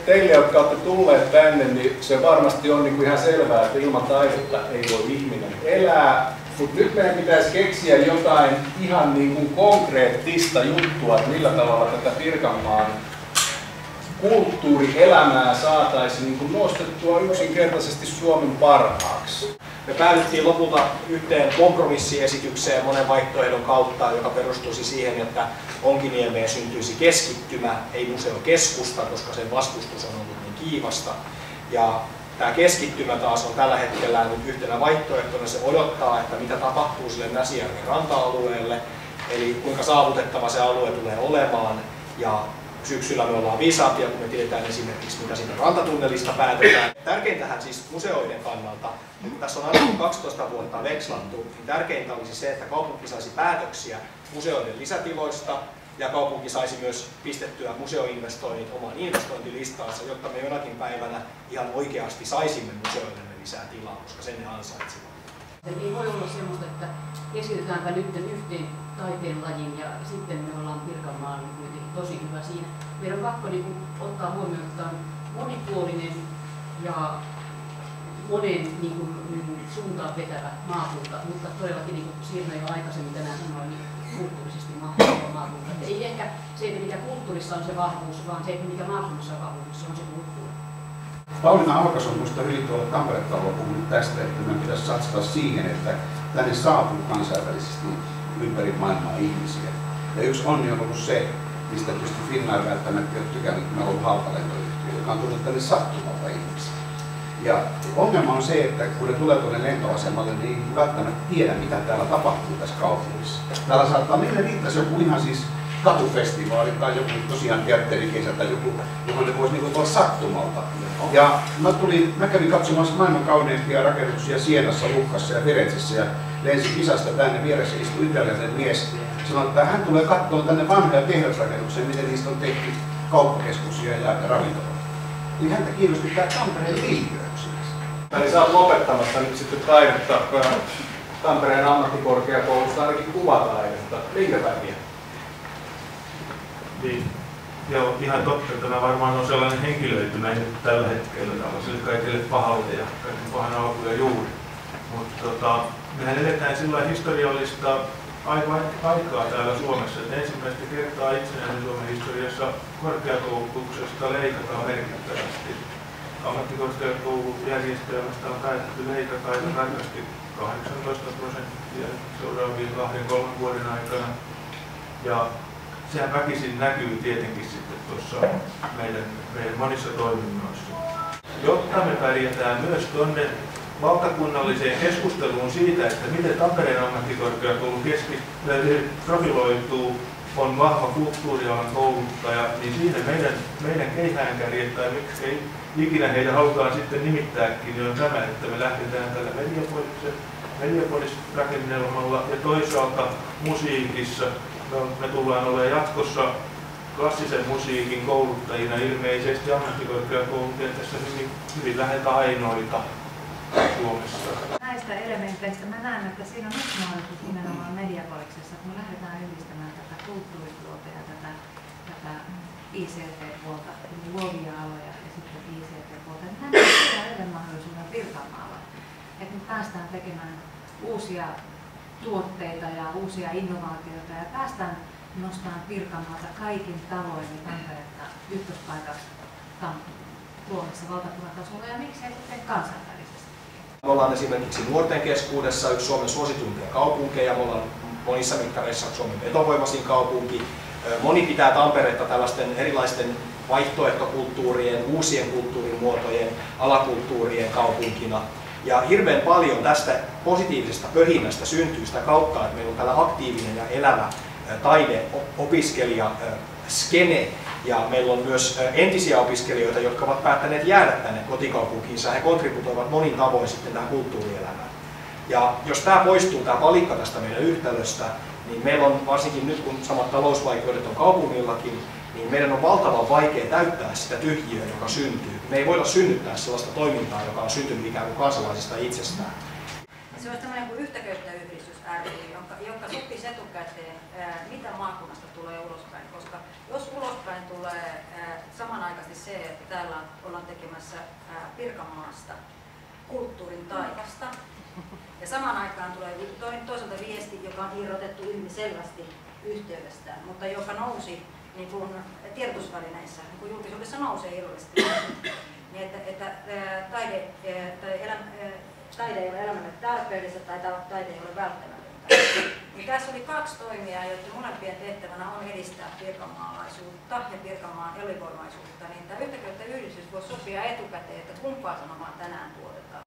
Teille, jotka olette tulleet tänne, niin se varmasti on niin kuin ihan selvää, että ilman taidetta ei voi ihminen elää. Mutta nyt meidän pitäisi keksiä jotain ihan niin kuin konkreettista juttua, että millä tavalla tätä Pirkanmaan kulttuurielämää saataisiin niin kuin nostettua yksinkertaisesti Suomen parhaaksi. Me päädyttiin lopulta yhteen kompromissiesitykseen monen vaihtoehdon kautta, joka perustuisi siihen, että Onkiniemeen syntyisi keskittymä, ei museokeskusta, koska sen vastustus on ollut niin kiivasta. Ja tämä keskittymä taas on tällä hetkellä nyt yhtenä vaihtoehtona. Se odottaa, että mitä tapahtuu sille Näsijärven ranta-alueelle, eli kuinka saavutettava se alue tulee olemaan. Ja syksyllä me ollaan viisaampia, kun me tiedetään esimerkiksi, mitä siitä rantatunnelista päätetään. Tärkeintähän siis museoiden kannalta, kun tässä on aina 12 vuotta vekslattu, niin tärkeintä olisi se, että kaupunki saisi päätöksiä museoiden lisätiloista ja kaupunki saisi myös pistettyä museoinvestoinnit omaan investointilistaansa, jotta me jonakin päivänä ihan oikeasti saisimme museoillemme lisää tilaa, koska sen ne ansaitsevat. Ei voi olla semmoista, että keskitytäänpä nyt yhteen taiteenlajin ja sitten me ollaan Pirkanmaalla kuitenkin tosi hyvä siinä. Meidän on pakko ottaa huomioon, että on monipuolinen ja monen suuntaan vetävä maakunta, mutta todellakin niin kuin Sirnö jo aikaisemmin tänään sanoi, niin kulttuurisesti mahtava maakunta. Et ei ehkä se, että mikä kulttuurissa on se vahvuus, vaan se, että mikä maakunnassa on vahvuus, se on se kulttuuri. Pauliina Alkas on minusta hyvin tuolla Tampere-talolla puhunut tästä, että meidän pitäisi satsata siihen, että tänne saapuu kansainvälisesti ympäri maailmaa ihmisiä. Ja yksi onni on ollut se, mistä tietysti Finnair välttämättä ei ole tykännyt, kun meillä on ollut halpalentoyhtiö, joka on tullut tänne sattumalta ihmisiä. Ja ongelma on se, että kun ne tulee tuonne lentoasemalle, niin ei välttämättä tiedä, mitä täällä tapahtuu tässä kaupungissa. Täällä saattaa meille riittäisi joku ihan siis katufestivaali tai joku tosiaan teatterikesä tai joku, johon ne voisi olla sattumalta. Ja mä kävin katsomassa maailman kauneimpia rakennuksia Sienassa, Lukkassa ja Firenzessä ja lensin Pisasta tänne, vieressä istui italialainen mies. Sanoi, että hän tulee katsoa tänne vanhoja tehdasrakennuksia, miten niistä on tehty kauppakeskuksia ja ravintoloita. Niin häntä kiinnosti tämä Tampereen miljööksi. Eli sä oot lopettamassa nyt sitten taidetta Tampereen ammattikorkeakoulusta, ainakin kuvataidetta. Minkä takia? Niin, joo, ihan totta. Tämä varmaan on sellainen henkilöityminen tällä hetkellä tällaiselle kaikille pahalle ja kaiken pahan alku ja juuri. Mutta mehän eletään sillä historiallista aikaa täällä Suomessa, että ensimmäistä kertaa itsenäisen Suomen historiassa korkeakoulutuksesta leikataan merkittävästi. Ammattikorkeakoulujärjestelmästä on päätetty leikata aika tarkasti 18% seuraavien 2-3 vuoden aikana. Ja sehän väkisin näkyy tietenkin sitten tuossa meidän monissa toiminnoissa. Jotta me pärjätään myös tuonne valtakunnalliseen keskusteluun siitä, että miten Tampereen ammattikorkeakoulu profiloituu, on vahva kulttuurialan kouluttaja, niin siinä meidän keihäänkärjet, tai miksi ikinä heitä halutaan sitten nimittääkin, niin on tämä, että me lähdetään tällä Mediapolis-rakennelmalla ja toisaalta musiikissa. Me tullaan olemaan jatkossa klassisen musiikin kouluttajina ilmeisesti ammattikorkeakoulukentässä hyvin läheltä ainoita Suomessa. Näistä elementeistä mä näen, että siinä on yksi mahdollisuus nimenomaan Mediapoliksessa, kun me lähdetään yhdistämään tätä kulttuuripuolta ja tätä ICT-puolta, luovia aloja ja sitten ICT-puolta. Niin tämä on yhden mahdollisuuden Pirkanmaalla, että me päästään tekemään uusia tuotteita ja uusia innovaatioita ja päästään nostamaan Pirkanmaata kaikin tavoin Tamperetta ykköspaikaksi Suomessa valtakunnan tasolla ja miksei sitten kansainvälisesti. Me ollaan esimerkiksi nuorten keskuudessa yksi Suomen suosituimpia kaupunkeja, me ollaan monissa mittareissa Suomen vetovoimaisin kaupunki. Moni pitää Tamperetta tällaisten erilaisten vaihtoehtokulttuurien, uusien kulttuurimuotojen, alakulttuurien kaupunkina. Ja hirveän paljon tästä positiivisesta pöhinnästä syntyy sitä kautta, että meillä on täällä aktiivinen ja elävä taideopiskelija skene. Ja meillä on myös entisiä opiskelijoita, jotka ovat päättäneet jäädä tänne kotikaupunkiinsa. He kontributoivat monin tavoin sitten tähän kulttuurielämään. Ja jos tämä poistuu, tämä palikka tästä meidän yhtälöstä, niin meillä on varsinkin nyt, kun samat talousvaikeudet on kaupungillakin, niin meidän on valtavan vaikea täyttää sitä tyhjiöä, joka syntyy. Me ei voida synnyttää sellaista toimintaa, joka on syntynyt ikään kuin kansalaisista itsestään. Se olisi tämmöinen kuin yhtäköyttäyhdistys ry, jonka sopisi etukäteen, mitä maakunnasta tulee ulospäin, koska jos ulospäin tulee samanaikaisesti se, että täällä ollaan tekemässä Pirkanmaasta kulttuurin taivasta. Ja samaan aikaan tulee toisaalta viesti, joka on irrotettu ilmiselvästi yhteydestään, mutta joka nousi niin kuin tiedotusvälineissä, niin kuin julkisuudessa nousee irrallisesti, niin että taide ei ole elämälle tarpeellista tai taide ei ole välttämätöntä. Niin tässä oli 2 toimijaa, joiden molempien tehtävänä on edistää pirkanmaalaisuutta ja Pirkanmaan elinvoimaisuutta, niin tämä yhtäköyttä yhdistys voisi sopia etukäteen, että kumpaa sanomaa tänään tuotetaan.